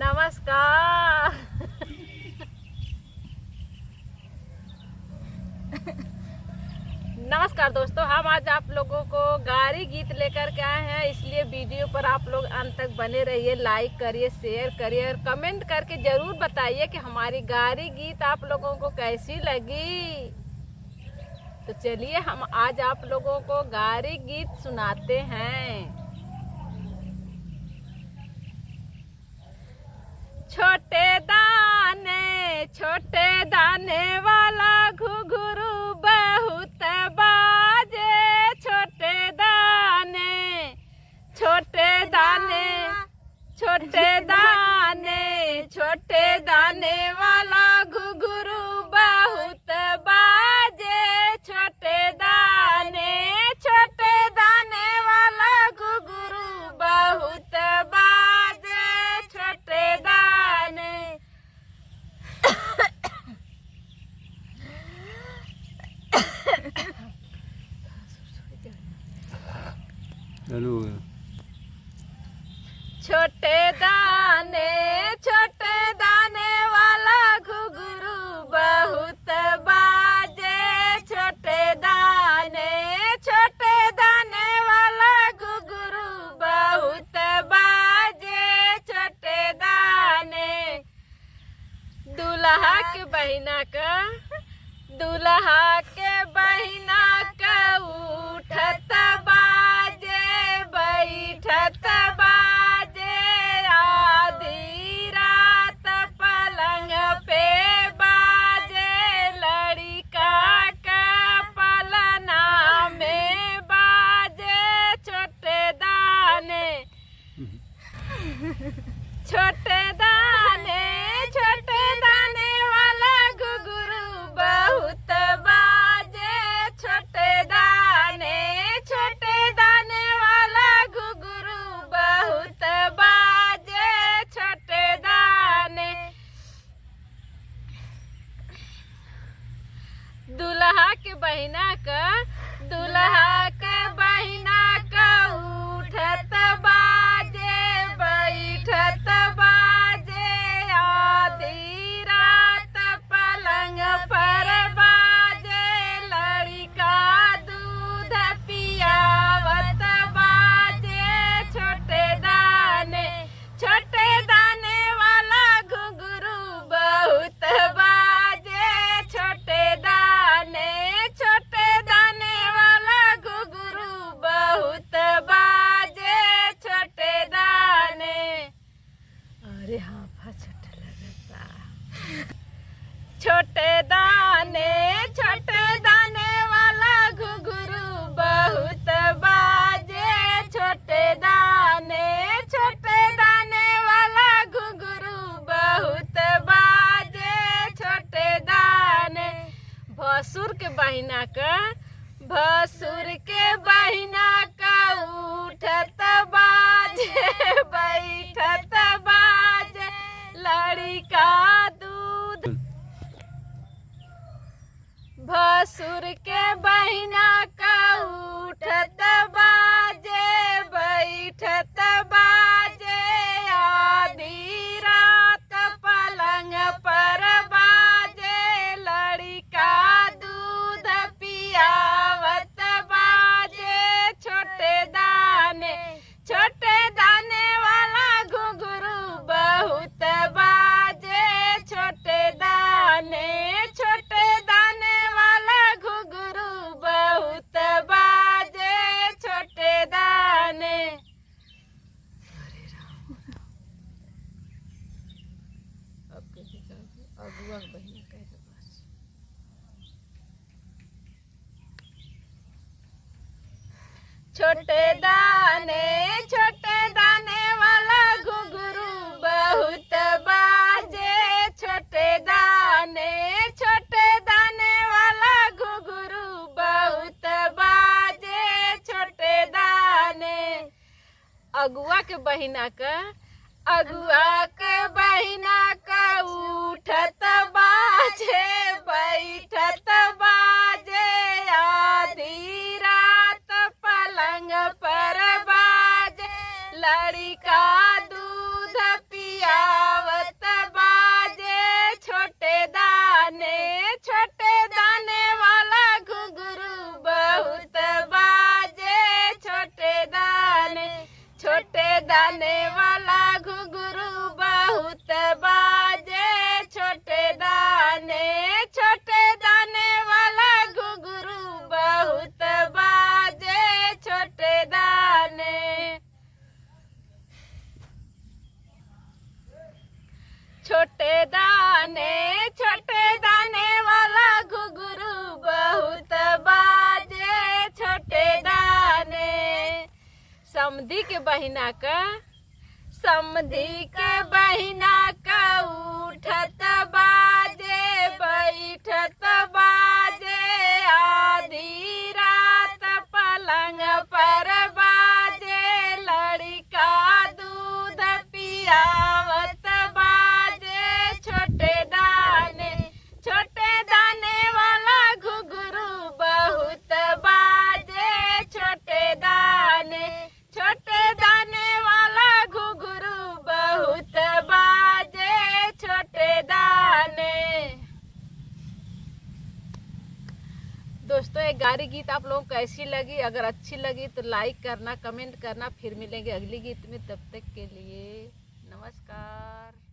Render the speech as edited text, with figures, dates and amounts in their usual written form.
नमस्कार। नमस्कार दोस्तों, हम आज आप लोगों को गारी गीत लेकर के आए हैं, इसलिए वीडियो पर आप लोग अंत तक बने रहिए। लाइक करिए, शेयर करिए और कमेंट करके जरूर बताइए कि हमारी गारी गीत आप लोगों को कैसी लगी। तो चलिए हम आज आप लोगों को गारी गीत सुनाते हैं। छोटे दाने वाला घुघरू बहुत बाजे। छोटे दाने वाला घुघरू बहुत बाजे। छोटे दाने वाला घुघरू बहुत बाजे। छोटे दाने छोटे दाने वाला घुघरू बहुत बाजे। छोटे दाने वाला घुघरू बहुत बाजे। छोटे दाने दूल्हा के बहिना का उठत बाजे बैठत बाजे। आधी रात पलंग पे बाजे। लड़का का पलना में बाजे। छोटे दाने वाला घुघरू बहुत बाजे। छोटे दाने वाला घुघरू बहुत बाजे। छोटे दाने दूल्हा के बहिना का उठत बाजे बैठत बाजे। आधी रात पलंग पर बाजे। लड़का दूध पियावत बाजे। छोटे दाने वाला घुघरू बहुत बाजे। छोटे दाने वाला घुघरू बहुत बाजे। छोटे दाने अरे हाँ छोटे लगता। छोटे दाने वाला घुघरू बहुत बाजे। छोटे दाने वाला घुघरू बहुत बाजे। छोटे दाने भसुर के बहिना का उठत बाजे बैठत बाजे। लड़का दूध भसुर के बहिना का उठत बाजे बैठत बाजे। आधी रात पलंग पर बाजे। लड़का दूध पियावत बाजे। छोटे दाने वाला घुघरू बहुत बाजे। छोटे दाने वाला घुघरू बहुत बाजे। छोटे दाने अगुआ बहिना कह दो बस। छोटे दाने वाला घुघरू बहुत बाजे। छोटे दाने वाला घुघरू बहुत बाजे। छोटे दाने अगुआ के बहिना का उठत बाजे बैठत बाजे। आधी रात पलंग पर बाजे। लड़का दूध पिया छोटे दाने वाला घुघरू बहुत बाजे छोटे दाने। समधी के बहिना का उठत बाजे बैठत बाजे आधी रात पलंग पर बाजे लड़का दूध पियावत बाजे छोटे दाने वाला घुघरू बहुत बाजे छोटे दाने वाला घुघरू बहुत बाजे छोटे दाने। दोस्तों, ये गारी गीत आप लोगों को कैसी लगी? अगर अच्छी लगी तो लाइक करना, कमेंट करना। फिर मिलेंगे अगली गीत में, तब तक के लिए नमस्कार।